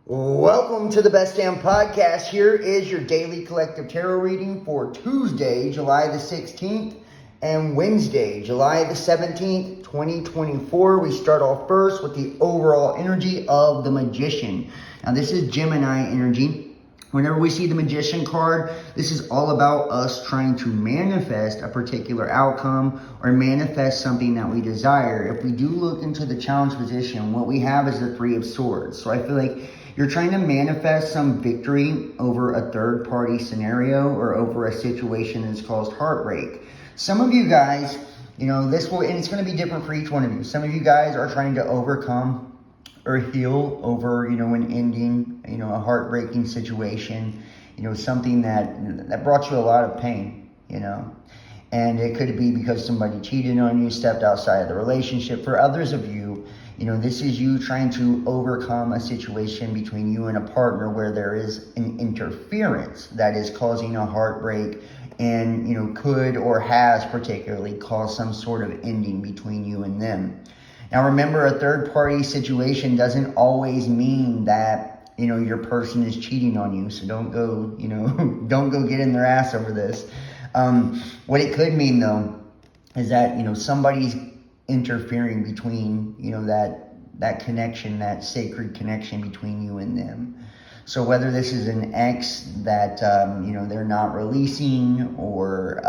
Welcome to the Best Damn Podcast. Here is your daily collective tarot reading for Tuesday, July the 16th and Wednesday, July the 17th, 2024. We start off first with the overall energy of the Magician. Now this is Gemini energy. Whenever we see the Magician card, this is all about us trying to manifest a particular outcome or manifest something that we desire. If we do look into the challenge position, what we have is the Three of Swords. So I feel like you're trying to manifest some victory over a third-party scenario or over a situation that's caused heartbreak. Some of you guys, this will, and it's going to be different for each one of you. Some of you guys are trying to overcome or heal over, an ending, a heartbreaking situation, something that brought you a lot of pain, And it could be because somebody cheated on you, stepped outside of the relationship. For others of you, this is you trying to overcome a situation between you and a partner where there is an interference that is causing a heartbreak and, could or has particularly caused some sort of ending between you and them. Now, remember, a third-party situation doesn't always mean that, your person is cheating on you. So don't go, don't go get in their ass over this. What it could mean, though, is that, somebody's interfering between, that connection, that sacred connection between you and them. So whether this is an ex that, they're not releasing or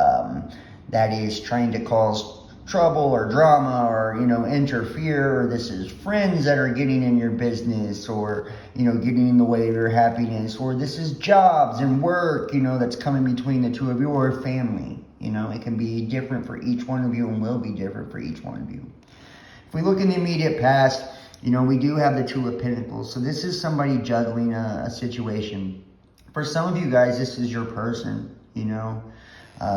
that is trying to cause trouble or drama or, interfere, or this is friends that are getting in your business or, getting in the way of your happiness, or this is jobs and work, that's coming between the two of you, or family. It can be different for each one of you and will be different for each one of you. If we look in the immediate past, we do have the Two of Pentacles. So this is somebody juggling a situation. For some of you guys, this is your person,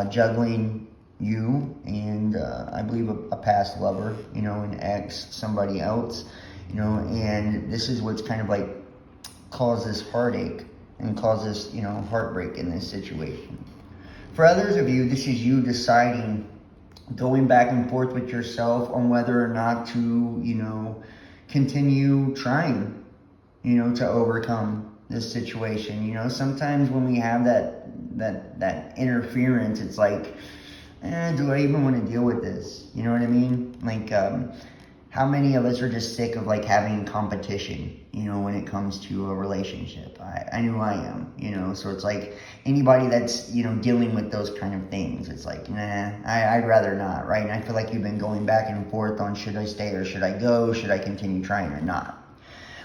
juggling you and I believe a past lover, an ex, somebody else, and this is what's kind of like caused this heartache and caused this, heartbreak in this situation. For others of you, this is you deciding, going back and forth with yourself on whether or not to, continue trying, to overcome this situation. Sometimes when we have that interference, it's like, do I even want to deal with this? You know what I mean? Like, how many of us are just sick of like having competition, when it comes to a relationship? I know I am, so it's like anybody that's, dealing with those kind of things, it's like, I'd rather not, right? And I feel like you've been going back and forth on should I stay or should I go? Should I continue trying or not?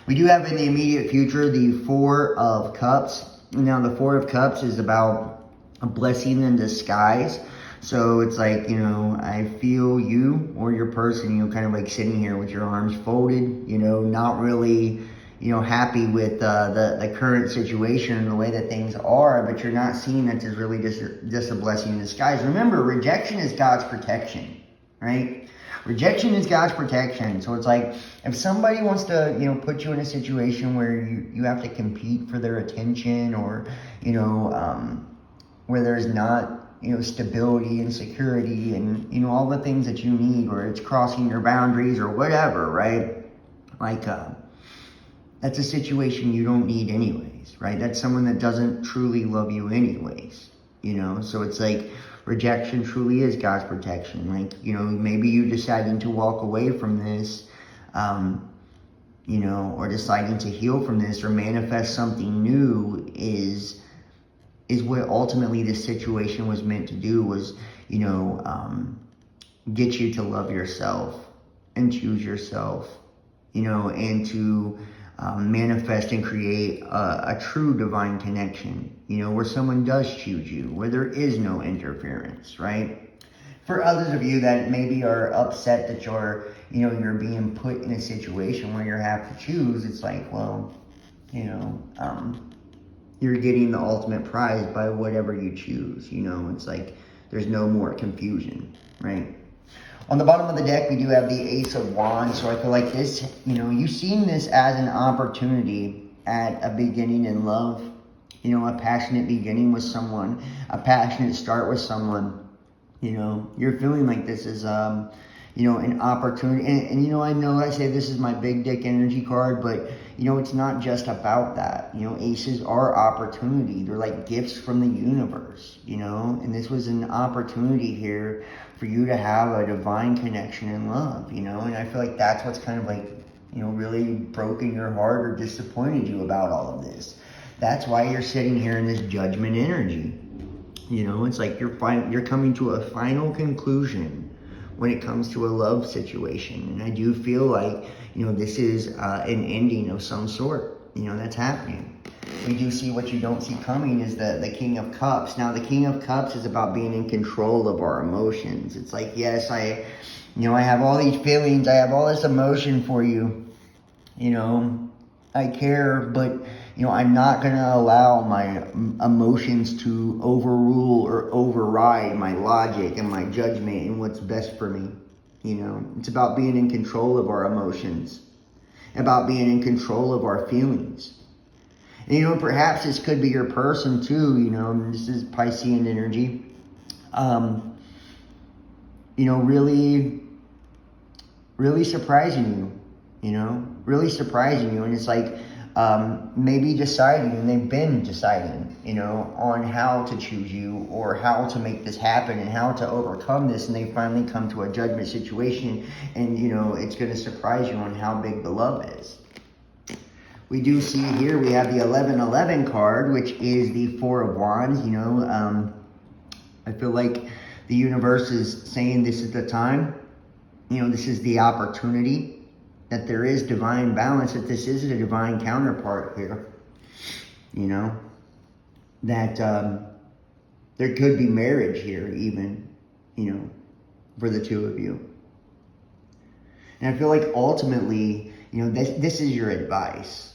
We do have in the immediate future the Four of Cups. Now, the Four of Cups is about a blessing in disguise. So it's like, I feel you or your person, kind of like sitting here with your arms folded, not really, happy with the current situation and the way that things are, but you're not seeing that as really just a blessing in disguise. Remember, rejection is God's protection, right? Rejection is God's protection. So it's like, if somebody wants to, put you in a situation where you have to compete for their attention or, where there's not, stability and security and, all the things that you need, or it's crossing your boundaries or whatever, right? Like, that's a situation you don't need anyways, right? That's someone that doesn't truly love you anyways, So it's like rejection truly is God's protection. Like, maybe you deciding to walk away from this, or deciding to heal from this or manifest something new is what ultimately this situation was meant to do, was, get you to love yourself and choose yourself, and to manifest and create a true divine connection, where someone does choose you, where there is no interference, right? For others of you that maybe are upset that you're being put in a situation where you have to choose, it's like, well, you're getting the ultimate prize by whatever you choose, it's like there's no more confusion, right? On the bottom of the deck, we do have the Ace of Wands. So I feel like this, you've seen this as an opportunity at a beginning in love, a passionate beginning with someone, a passionate start with someone. You're feeling like this is, an opportunity. And I know I say this is my big dick energy card, but, it's not just about that. Aces are opportunity. They're like gifts from the universe, and this was an opportunity here for you to have a divine connection and love, and I feel like that's what's kind of like, really broken your heart or disappointed you about all of this. That's why you're sitting here in this judgment energy. It's like you're coming to a final conclusion when it comes to a love situation. And I do feel like, this is an ending of some sort, that's happening. We do see what you don't see coming is the King of Cups. Now, the King of Cups is about being in control of our emotions. It's like, yes, I have all these feelings. I have all this emotion for you. I care, but, I'm not going to allow my emotions to overrule or override my logic and my judgment and what's best for me. It's about being in control of our emotions, about being in control of our feelings. And, perhaps this could be your person too, this is Piscean energy. Really surprising you, really surprising you. And it's like, maybe deciding, and they've been deciding, on how to choose you or how to make this happen and how to overcome this. And they finally come to a judgment situation, and, it's going to surprise you on how big the love is. We do see here, we have the 1111 card, which is the Four of Wands. I feel like the universe is saying this is the time, this is the opportunity, that there is divine balance, that this is a divine counterpart here, that there could be marriage here even, for the two of you. And I feel like ultimately, this is your advice,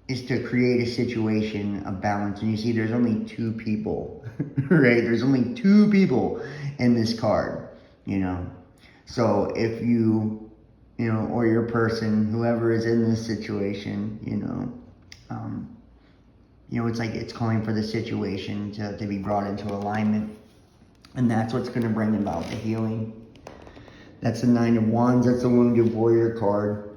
is to create a situation of balance. And you see there's only two people, right? There's only two people in this card, So if you, or your person, whoever is in this situation, it's like it's calling for the situation to be brought into alignment. And that's what's going to bring about the healing. That's the Nine of Wands. That's the Wounded Warrior card,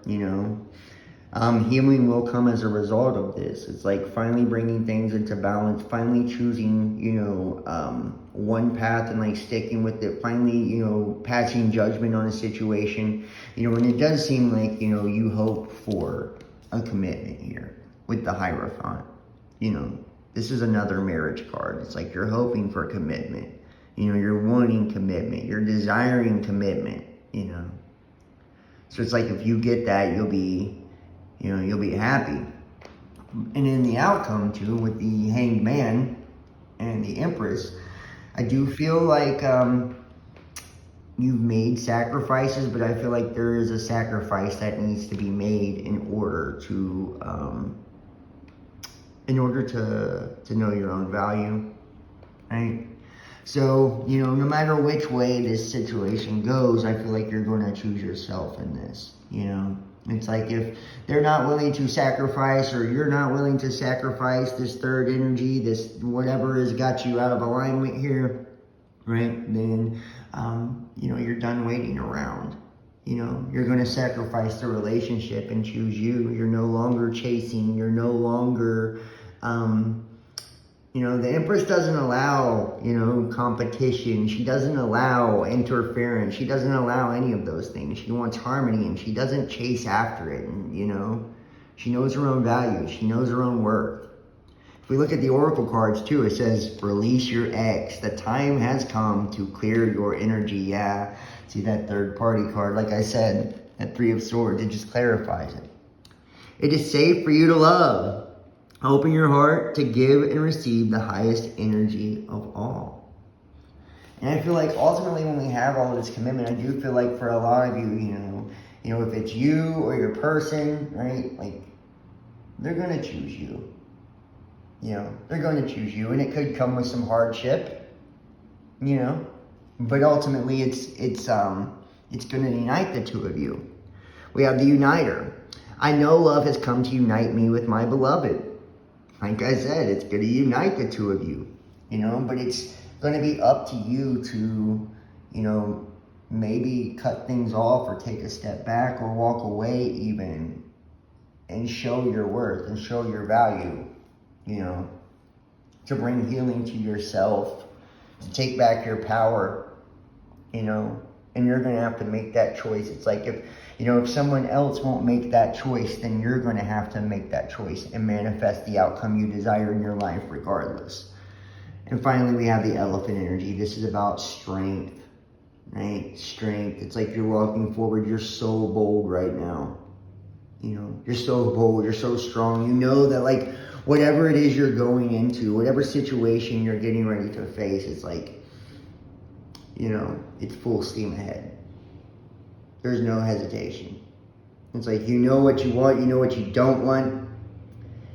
Healing will come as a result of this. It's like finally bringing things into balance, finally choosing, one path and like sticking with it, finally, passing judgment on a situation, and it does seem like, you hope for a commitment here with the Hierophant. This is another marriage card. It's like you're hoping for commitment, you're wanting commitment, you're desiring commitment, So it's like if you get that, you'll be happy. And in the outcome too, with the Hanged Man and the Empress, I do feel like you've made sacrifices, but I feel like there is a sacrifice that needs to be made in order to know your own value, right? So, no matter which way this situation goes, I feel like you're going to choose yourself in this, It's like if they're not willing to sacrifice, or you're not willing to sacrifice this third energy, this whatever has got you out of alignment here, right? Then, you're done waiting around. You're going to sacrifice the relationship and choose you. You're no longer chasing. You're no longer, the Empress doesn't allow, competition. She doesn't allow interference. She doesn't allow any of those things. She wants harmony, and she doesn't chase after it. And, she knows her own value. She knows her own worth. If we look at the Oracle cards too, it says, release your ex. The time has come to clear your energy. Yeah. See that third party card? Like I said, that Three of Swords, it just clarifies it. It is safe for you to love. Open your heart to give and receive the highest energy of all. And I feel like ultimately when we have all of this commitment, I do feel like for a lot of you, if it's you or your person, right? Like, they're going to choose you. They're going to choose you, and it could come with some hardship, but ultimately it's going to unite the two of you. We have the Uniter. I know love has come to unite me with my beloved. Like I said, it's going to unite the two of you, but it's going to be up to you to, maybe cut things off or take a step back or walk away even and show your worth and show your value, you know, to bring healing to yourself, to take back your power, you know, and you're going to have to make that choice. It's like if someone else won't make that choice, then you're going to have to make that choice and manifest the outcome you desire in your life regardless. And finally, we have the elephant energy. This is about strength, right? Strength. It's like you're walking forward. You're so bold right now. You know, you're so bold. You're so strong. You know that, like, whatever it is you're going into, whatever situation you're getting ready to face, it's like, you know, it's full steam ahead. There's no hesitation. It's like, you know what you want. You know what you don't want.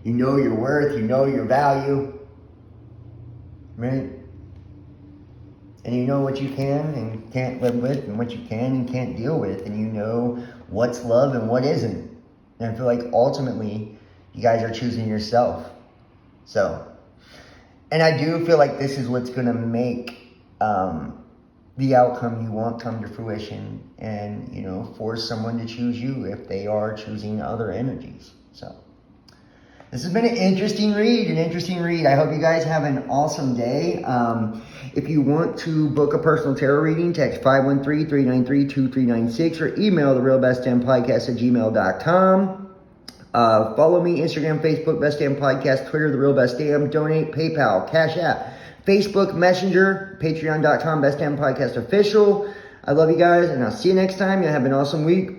You know your worth. You know your value. Right? And you know what you can and can't live with, and what you can and can't deal with, and you know what's love and what isn't. And I feel like ultimately you guys are choosing yourself. So, and I do feel like this is what's going to make the outcome you want come to fruition, and, you know, force someone to choose you if they are choosing other energies. So this has been an interesting read. I hope you guys have an awesome day. If you want to book a personal tarot reading, text 513-393-2396 or email therealbestdampodcast@gmail.com. Follow me, Instagram, Facebook, Best Damn Podcast, Twitter, The Real Best Damn, donate, PayPal, Cash App, Facebook, Messenger, Patreon.com, Best Damn Podcast Official. I love you guys, and I'll see you next time. You'll have an awesome week.